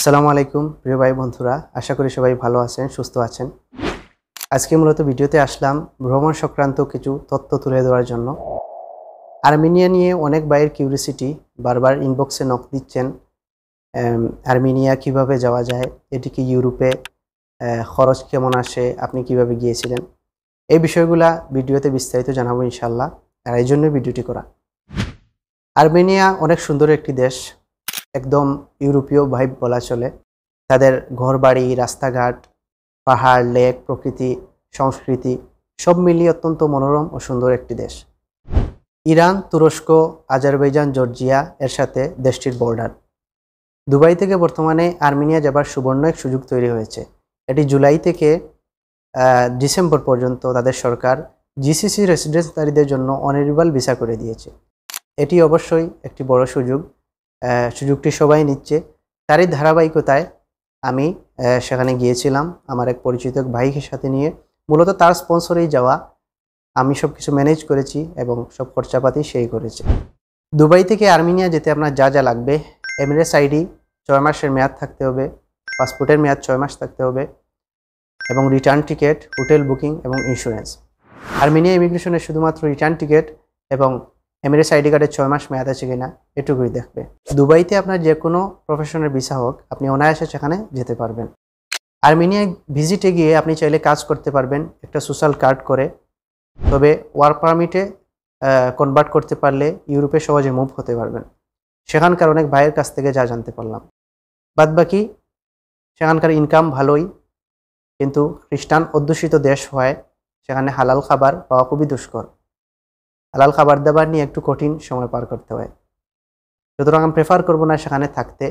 আসসালামু আলাইকুম প্রিয় ভাই বন্ধুরা, আশা করি সবাই ভালো আছেন, সুস্থ আছেন। আজকে মূলত ভিডিওতে আসলাম ভ্রমণ সংক্রান্ত কিছু তথ্য তুলে ধরার জন্য। আর্মেনিয়া নিয়ে অনেক ভাইয়ের কিউরিওসিটি, বারবার ইনবক্সে নক দিচ্ছেন। আর্মেনিয়া কিভাবে যাওয়া যায়, এটি কি ইউরোপে, খরচ কেমন আসে, আপনি কিভাবে গিয়েছিলেন, এই বিষয়গুলা ভিডিওতে বিস্তারিত জানাবো ইনশাল্লাহ। আর এই জন্য ভিডিওটি করা। আর্মেনিয়া অনেক সুন্দর একটি দেশ, একদম ইউরোপীয় ভাইব বলা চলে। তাদের ঘরবাড়ি, রাস্তাঘাট, পাহাড়, লেক, প্রকৃতি, সংস্কৃতি সব মিলিয়ে অত্যন্ত মনোরম ও সুন্দর একটি দেশ। ইরান, তুরস্ক, আজারবাইজান, জর্জিয়া এর সাথে দেশটির বর্ডার। দুবাই থেকে বর্তমানে আর্মেনিয়া যাবার সুবর্ণ এক সুযোগ তৈরি হয়েছে। এটি জুলাই থেকে ডিসেম্বর পর্যন্ত তাদের সরকার জিসিসি রেসিডেন্সধারীদের জন্য অনির্বাল ভিসা করে দিয়েছে। এটি অবশ্যই একটি বড় সুযোগ। সুযোগটি সবাই নিচ্ছে। তারই ধারাবাহিকতায় আমি সেখানে গিয়েছিলাম আমার এক পরিচিত ভাইকে সাথে নিয়ে। মূলত তার স্পন্সরেই যাওয়া, আমি সব কিছু ম্যানেজ করেছি এবং সব খরচাপাতি সেই করেছে। দুবাই থেকে আর্মেনিয়া যেতে আপনার যা যা লাগবে: এমিরেটস আইডি 6 মাসের মেয়াদ থাকতে হবে, পাসপোর্টের মেয়াদ 6 মাস থাকতে হবে, এবং রিটার্ন টিকিট, হোটেল বুকিং এবং ইন্স্যুরেন্স। আর্মেনিয়া ইমিগ্রেশনে শুধুমাত্র রিটার্ন টিকিট এবং এমিরেটস আইডি কার্ডের 6 মাস মেয়াদ আছে কিনা এটুকুই দেখবে। দুবাইতে আপনার যে কোনো প্রফেশনের ভিসা হোক, আপনি অনায়াসে সেখানে যেতে পারবেন। আর্মেনিয়া ভিজিটে গিয়ে আপনি চাইলে কাজ করতে পারবেন একটা সোশ্যাল কার্ড করে, তবে ওয়ার্ক পারমিটে কনভার্ট করতে পারলে ইউরোপে সহজে মুভ হতে পারবেন। সেখানকার অনেক ভাইয়ের কাছ থেকে যা জানতে পারলাম। বাদবাকি সেখানকার ইনকাম ভালোই, কিন্তু খ্রিস্টান অধ্যুষিত দেশ হয় সেখানে হালাল খাবার পাওয়া খুবই দুষ্কর। হালাল খাবার দাবার নিয়ে একটু কঠিন সময় পার করতে হয়। সুতরাং আমি প্রেফার করবো না সেখানে থাকতে।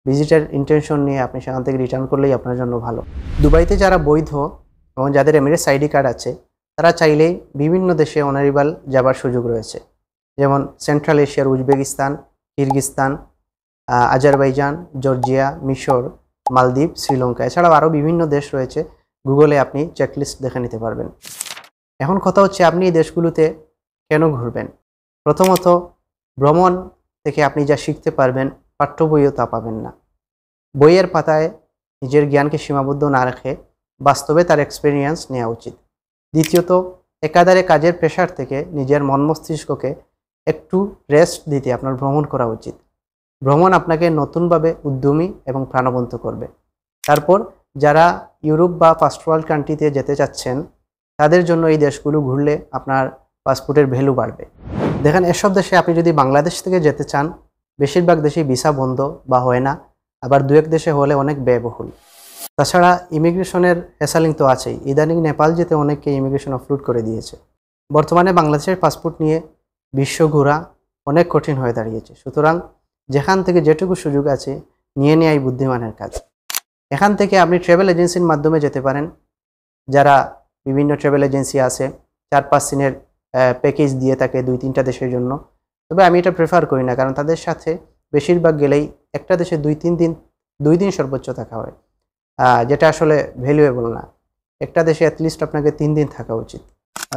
ভিজিটের ইন্টেনশন নিয়ে আপনি সেখান থেকে রিটার্ন করলেই আপনার জন্য ভালো। দুবাইতে যারা বৈধ এবং যাদের এমিরেটস আইডি কার্ড আছে, তারা চাইলেই বিভিন্ন দেশে অনারিবাল যাবার সুযোগ রয়েছে। যেমন সেন্ট্রাল এশিয়ার উজবেকিস্তান, কিরগিস্তান, আজারবাইজান, জর্জিয়া, মিশর, মালদ্বীপ, শ্রীলঙ্কা, এছাড়াও আরও বিভিন্ন দেশ রয়েছে। গুগলে আপনি চেকলিস্ট দেখে নিতে পারবেন। এখন কথা হচ্ছে, আপনি এই দেশগুলোতে কেন ঘুরবেন? প্রথমত, ভ্রমণ থেকে আপনি যা শিখতে পারবেন পাঠ্য বইও তা পাবেন না। বইয়ের পাতায় নিজের জ্ঞানকে সীমাবদ্ধ না রেখে বাস্তবে তার এক্সপিরিয়েন্স নেওয়া উচিত। দ্বিতীয়ত, একাধারে কাজের প্রেশার থেকে নিজের মন মস্তিষ্ককে একটু রেস্ট দিতে আপনার ভ্রমণ করা উচিত। ভ্রমণ আপনাকে নতুনভাবে উদ্যমী এবং প্রাণবন্ত করবে। তারপর যারা ইউরোপ বা ফার্স্ট ওয়ার্ল্ড কান্ট্রিতে যেতে চাচ্ছেন, তাদের জন্য এই দেশগুলো ঘুরলে আপনার পাসপোর্টের ভ্যালু বাড়বে। দেখেন, এসব দেশে আপনি যদি বাংলাদেশ থেকে যেতে চান, বেশিরভাগ দেশেই ভিসা বন্ধ বা হয় না, আবার দু এক দেশে হলে অনেক ব্যয়বহুল। তাছাড়া ইমিগ্রেশনের হ্যাসালিং তো আছেই। ইদানিং নেপাল যেতে অনেককে ইমিগ্রেশন অফলোড করে দিয়েছে। বর্তমানে বাংলাদেশের পাসপোর্ট নিয়ে বিশ্ব ঘোরা অনেক কঠিন হয়ে দাঁড়িয়েছে। সুতরাং যেখান থেকে যেটুকু সুযোগ আছে নিয়ে নেওয়াই বুদ্ধিমানের কাজ। এখান থেকে আপনি ট্রাভেল এজেন্সির মাধ্যমে যেতে পারেন। যারা বিভিন্ন ট্রাভেল এজেন্সি আছে, 4-5 দিনের প্যাকেজ দিয়ে থাকে 2-3টা দেশের জন্য। তবে আমি এটা প্রেফার করি না, কারণ তাদের সাথে বেশিরভাগ গেলেই একটা দেশে 2 দিন সর্বোচ্চ থাকা হয়, যেটা আসলে ভ্যালুয়েবল না। একটা দেশে অ্যাটলিস্ট আপনাকে 3 দিন থাকা উচিত।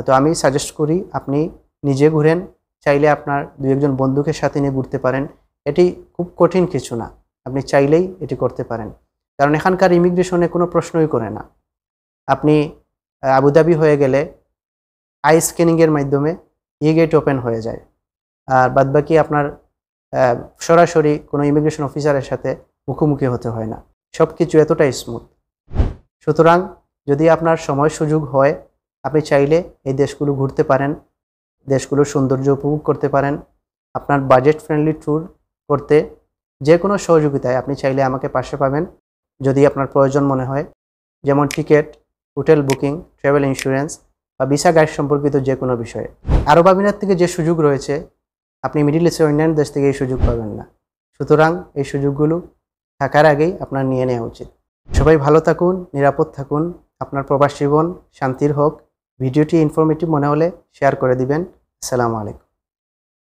তো আমি সাজেস্ট করি আপনি নিজে ঘুরেন, চাইলে আপনার 2-1 বন্ধুকে সাথে নিয়ে ঘুরতে পারেন। এটি খুব কঠিন কিছু না, আপনি চাইলেই এটি করতে পারেন। কারণ এখানকার ইমিগ্রেশনে কোনো প্রশ্নই করে না। আপনি আবুধাবি হয়ে গেলে আই স্ক্যানিংয়ের মাধ্যমে গেট ওপেন হয়ে যায়, আর বাদবাকি আপনার সরাসরি কোনো ইমিগ্রেশন অফিসারের সাথে মুখোমুখি হতে হয় না। সব কিছু এতটাই স্মুথ। সুতরাং যদি আপনার সময় সুযোগ হয়, আপনি চাইলে এই দেশগুলো ঘুরতে পারেন, দেশগুলোর সৌন্দর্য উপভোগ করতে পারেন। আপনার বাজেট ফ্রেন্ডলি ট্যুর করতে যে কোনো সহযোগিতায় আপনি চাইলে আমাকে পাশে পাবেন যদি আপনার প্রয়োজন মনে হয়, যেমন ticket, hotel booking, travel insurance বা ভিসা গাইড সম্পর্কিত যে কোনো বিষয়ে। আরব আমিরাত থেকে যে সুযোগ রয়েছে, আপনি মিডল ইস্টের অন্যান্য দেশ থেকে এই সুযোগ পাবেন না। সুতরাং এই সুযোগগুলো থাকার আগেই আপনার নিয়ে নেওয়া উচিত। সবাই ভালো থাকুন, নিরাপদ থাকুন, আপনার প্রবাস জীবন শান্তির হোক। ভিডিওটি ইনফরমেটিভ মনে হলে শেয়ার করে দিবেন। আসসালামু আলাইকুম।